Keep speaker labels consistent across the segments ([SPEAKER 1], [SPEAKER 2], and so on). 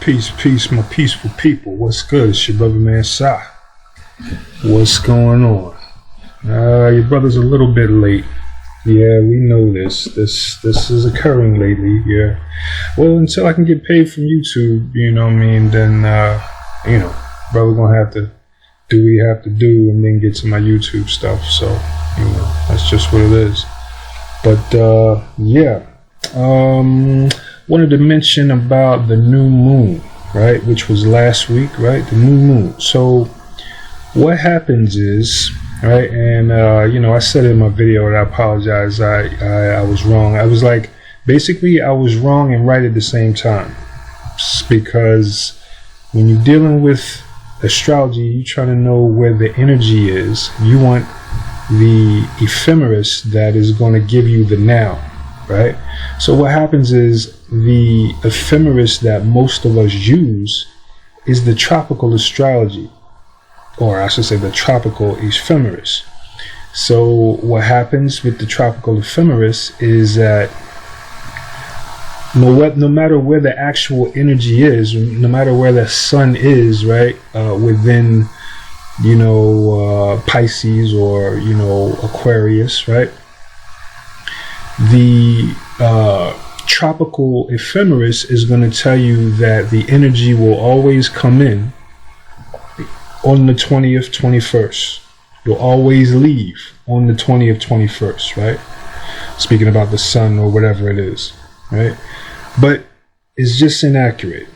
[SPEAKER 1] Peace, my peaceful people. What's good? It's your brother, man, Sa. What's going on? Your brother's a little bit late. Yeah, we know this. This is occurring lately. Yeah. Well, until I can get paid from YouTube, you know what I mean, then, brother gonna have to do what he have to do and then get to my YouTube stuff. So, that's just what it is. But, yeah. Wanted to mention about the new moon, right, which was last week, right, the new moon. So what happens is, right, and I said in my video, and I apologize, I was wrong. I was like, basically I was wrong and right at the same time, because when you're dealing with astrology, you're trying to know where the energy is. You want the ephemeris that is going to give you the now, right? So what happens is the ephemeris that most of us use is the tropical astrology, or I should say the tropical ephemeris. So what happens with the tropical ephemeris is that no matter where the actual energy is, no matter where the sun is, right, within Pisces or Aquarius, right, the tropical ephemeris is going to tell you that the energy will always come in on the 20th, 21st. You'll always leave on the 20th, 21st, right? Speaking about the sun or whatever it is, right? But it's just inaccurate,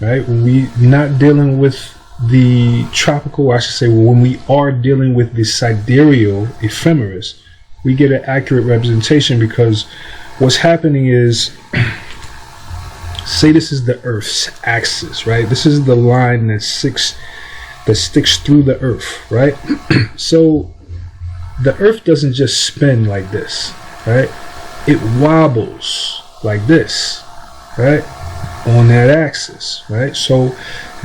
[SPEAKER 1] right? When we're not dealing with the tropical, I should say, when we are dealing with the sidereal ephemeris, we get an accurate representation, because what's happening is, say this is the Earth's axis, right? This is the line that sticks through the Earth, right? So the Earth doesn't just spin like this, right? It wobbles like this, right? On that axis, right? So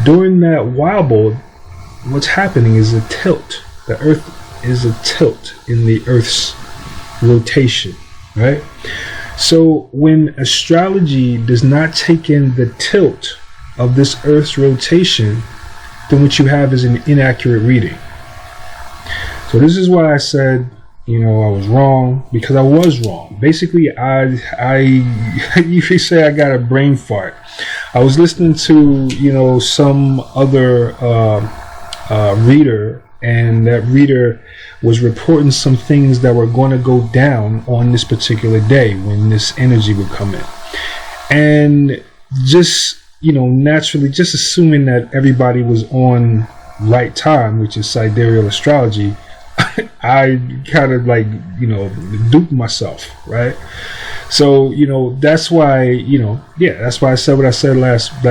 [SPEAKER 1] during that wobble, what's happening is a tilt. The Earth is a tilt in the Earth's rotation, right? So when astrology does not take in the tilt of this Earth's rotation, then what you have is an inaccurate reading. So this is why I said, I was wrong, because I was wrong. Basically, you could say I got a brain fart. I was listening to, some other reader, and that reader was reporting some things that were going to go down on this particular day when this energy would come in. And just, naturally, just assuming that everybody was on right time, which is sidereal astrology, I kind of duped myself, right? So, that's why, that's why I said what I said last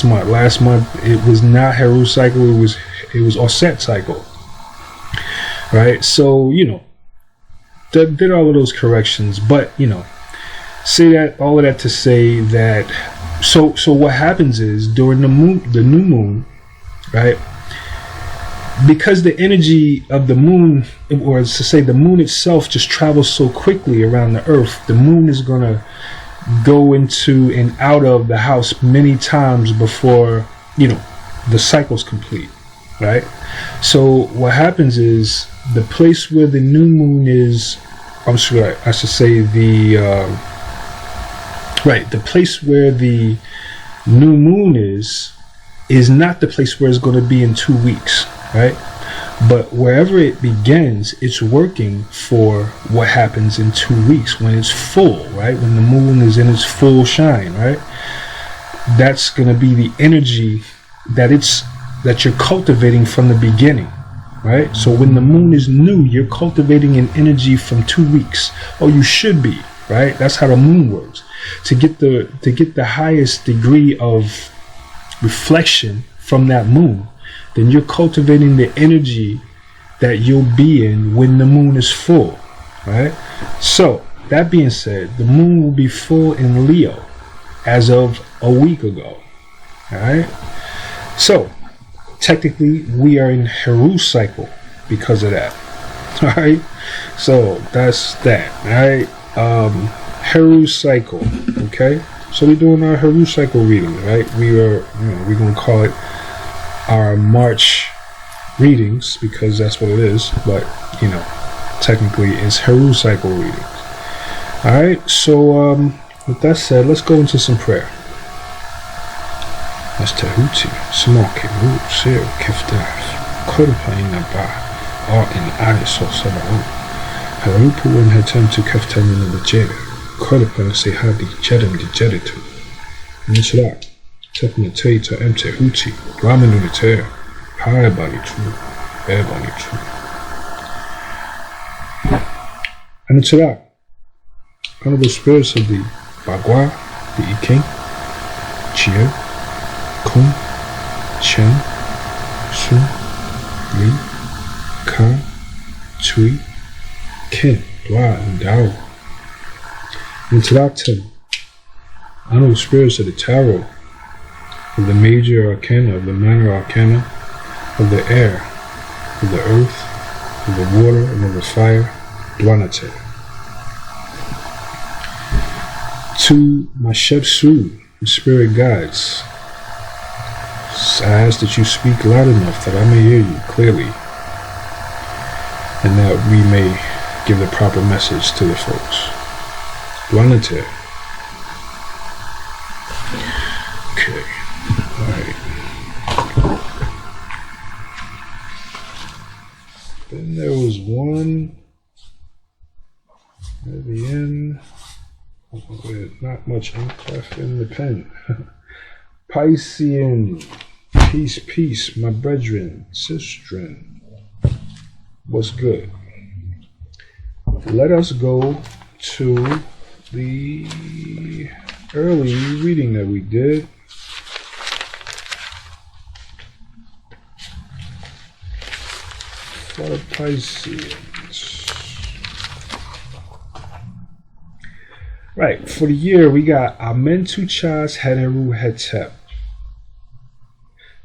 [SPEAKER 1] month. Last month, it was not Heru cycle, it was Osset cycle. Right, so did all of those corrections, but say that all of that to say that so what happens is during the new moon, right? Because the energy of the moon, or to say the moon itself, just travels so quickly around the Earth, the moon is gonna go into and out of the house many times before the cycle's complete, right? So what happens is, the place where the new moon is, I should say the place where the new moon is not the place where it's going to be in 2 weeks, right? But wherever it begins, it's working for what happens in 2 weeks when it's full, right? When the moon is in its full shine, right? That's going to be the energy that you're cultivating from the beginning. Right? So when the moon is new, you're cultivating an energy from 2 weeks. Oh, you should be, right? That's how the moon works. To get the highest degree of reflection from that moon, then you're cultivating the energy that you'll be in when the moon is full, right? So that being said, the moon will be full in Leo as of a week ago. All right? So technically, we are in Heru cycle because of that. All right, so that's that. All right, Heru cycle. Okay, So we're doing our Heru cycle reading, right? We're gonna call it our March readings because that's what it is. But technically it's Heru cycle readings. All right. So with that said, let's go into some prayer. That's Tehuti, saanuaqa, sir, kiftaf, korpaina ba, in adiso sabao. Harupu and hatem to kaftan in the jere, korpa se hadi jedem di jeditu. Nishla, Metu Neter Tehuti, Metu Neter, high body true, air body true. And it's that. Honorable spirits of the Bagua, the Iking, Chio, Kun, Chen, Sun, Li, Ka, Tui, Ken, Dwa, and Dao. And to that 10, honorable spirits of the Tarot, of the major arcana, of the minor arcana, of the air, of the earth, of the water, and of the fire, Dwanate. To my Shepsu, the spirit guides, I ask that you speak loud enough that I may hear you clearly, and that we may give the proper message to the folks. Dwanate. Okay. Alright. Then there was one at the end with not much ink left in the pen. Piscean, peace, peace, my brethren, sistren. What's good? Let us go to the early reading that we did. For Pisces. Right, for the year we got Omen Tuchas Heteru Hetep.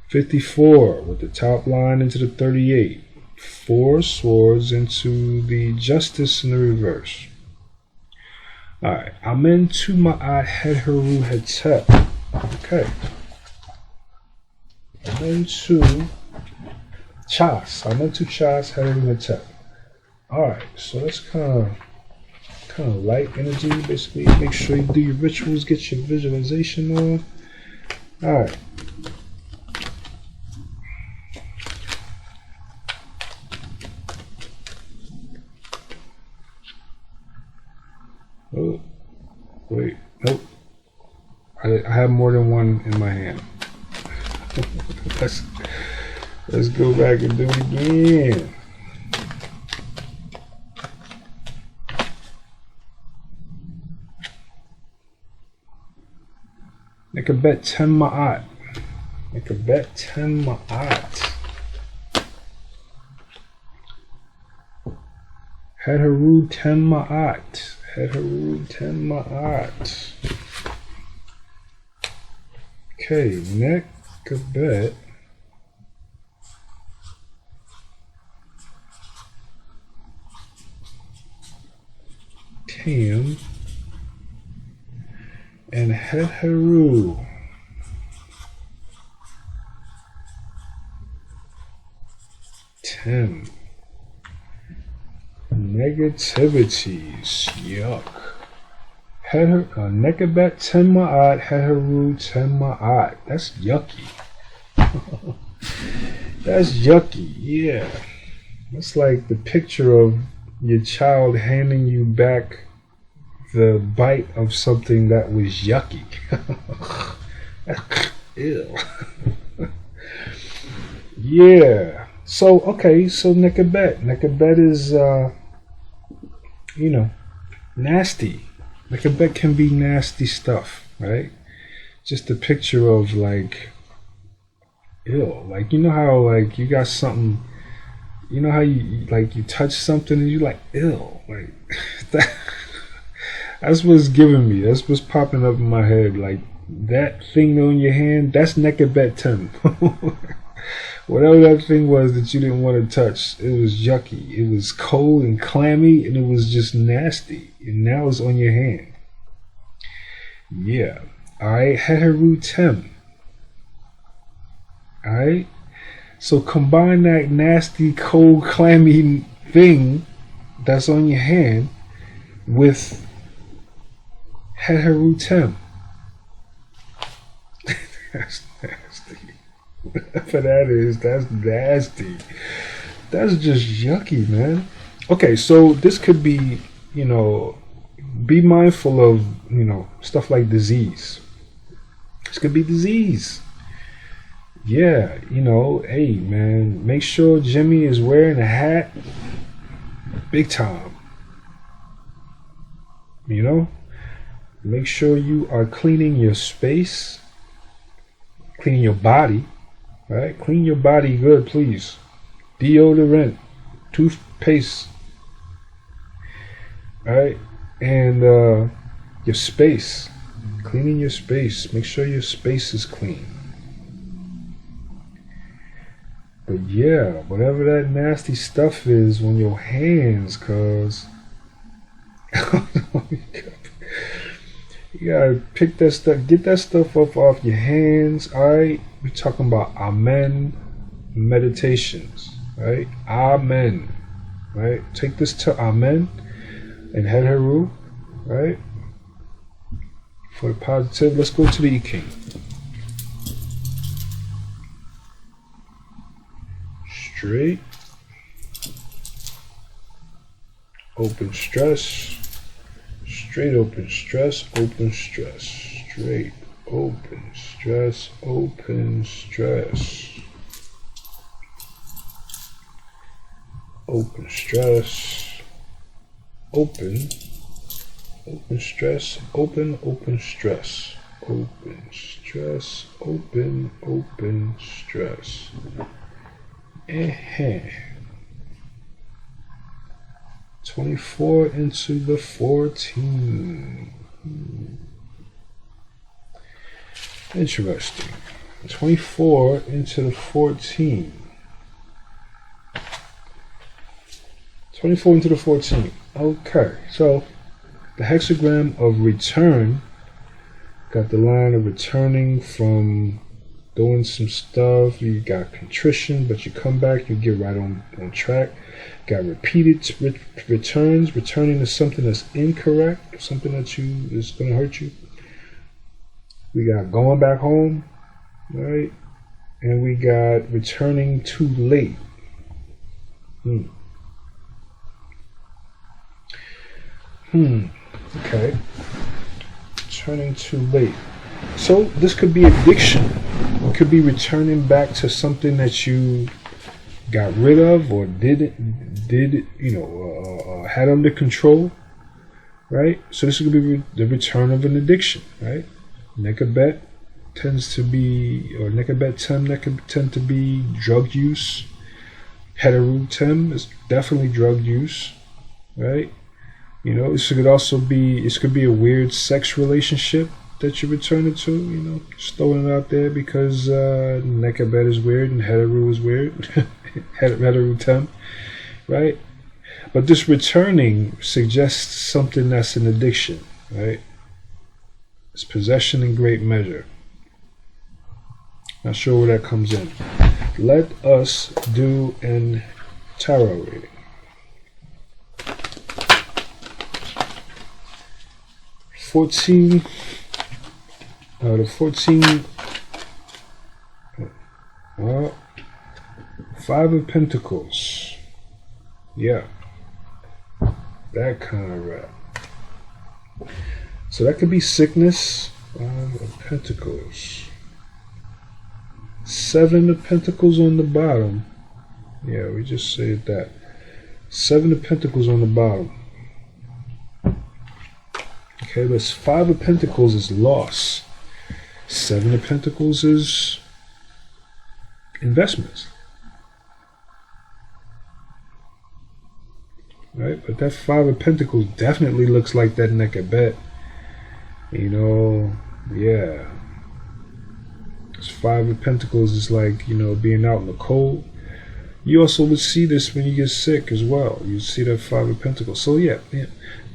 [SPEAKER 1] 54 with the top line into the 38. 4 swords into the justice in the reverse. Alright, Omen Tuma'at Heteru Hetep. Okay. Omen Tuchas Heteru Hetep. Alright, so that's kind of light energy, basically. Make sure you do your rituals, get your visualization on. Alright. Oh, wait, nope. I have more than one in my hand. Let's go back and do it again. Nekabet 10 ma'at. Nekabet 10 ma'at. Heteru 10 ma'at. Heteru 10 ma'at. Okay, Nekabet. Tam. And Heteru. Ten. Negativities. Yuck. Nekabet 10 ma'at. Heteru 10 ma'at. That's yucky. That's yucky. Yeah. That's like the picture of your child handing you back the bite of something that was yucky. Ew. Yeah. So, okay, so Nekabet. Nekabet is, nasty. Nekabet can be nasty stuff, right? Just a picture of, like, ew. Like, you know how, like, you got something, you know how you, like, you touch something and you're like, ew. Like, that's what's giving me. That's what's popping up in my head. Like, that thing on your hand, that's Nekabet 10. Whatever that thing was that you didn't want to touch, it was yucky. It was cold and clammy, and it was just nasty. And now it's on your hand. Yeah. Alright, Heheru Tem. Alright? So combine that nasty, cold, clammy thing that's on your hand with Heheru Tem. That's nasty. Whatever that is, that's nasty. That's just yucky, man. Okay, so this could be, be mindful of, stuff like disease. This could be disease. Yeah, hey, man, make sure Jimmy is wearing a hat big time. Make sure you are cleaning your space, cleaning your body, right? Clean your body good, please. Deodorant, toothpaste, right? And your space, cleaning your space. Make sure your space is clean. But yeah, whatever that nasty stuff is on your hands, cuz you gotta pick that stuff, get that stuff up off your hands. Alright, we're talking about Omen meditations, right? Amen, right? Take this to Omen and Heheru, right? For the positive, let's go to the I Ching. Straight, open stress, straight open stress, open stress, straight open stress, open stress, open stress, open stress, open stress, open stress, open stress. 24 into the 14. Interesting. 24 into the 14. 24 into the 14. Okay, so the hexagram of return got the line of returning from doing some stuff. You got contrition, but you come back, you get right on track. Got repeated returns, returning to something that's incorrect, something that is going to hurt you. We got going back home, right? And we got returning too late. Okay. Returning too late. So this could be addiction. It could be returning back to something that you got rid of or had under control, right? So this could be the return of an addiction, right? Nekabet tends to be, or Nekabet Tem tend to be drug use. Heteru Tem is definitely drug use, right? This could also be, this could be a weird sex relationship that you're returning to, just throwing it out there because Nekabet is weird and Heteru is weird. Heteru Tem, right? But this returning suggests something that's an addiction, right? It's possession in great measure. Not sure where that comes in. Let us do an tarot reading. The 14, 5 of Pentacles. Yeah, that kind of rap. So that could be sickness. 5 of Pentacles. 7 of Pentacles on the bottom. Yeah, we just said that. 7 of Pentacles on the bottom. Okay, but 5 of Pentacles is loss. 7 of Pentacles is investments. Right? But that 5 of Pentacles definitely looks like that Nekabet. Yeah. This 5 of Pentacles is like, being out in the cold. You also would see this when you get sick as well. You see that 5 of Pentacles. So yeah.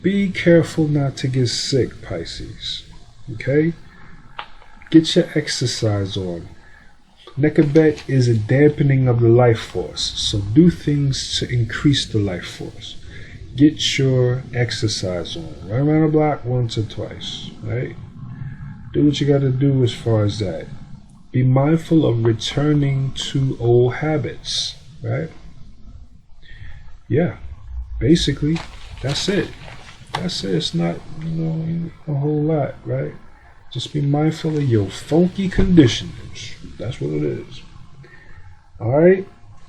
[SPEAKER 1] Be careful not to get sick, Pisces. Okay? Get your exercise on. Nekabet is a dampening of the life force, so do things to increase the life force. Get your exercise on. Run around the block once or twice, right? Do what you got to do as far as that. Be mindful of returning to old habits, right? Yeah, basically, that's it. That's it. It's not, a whole lot, right? Just be mindful of your funky conditions. That's what it is. Alright?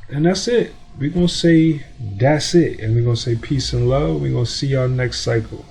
[SPEAKER 1] And that's it. We're going to say that's it. And we're going to say peace and love. We're going to see y'all next cycle.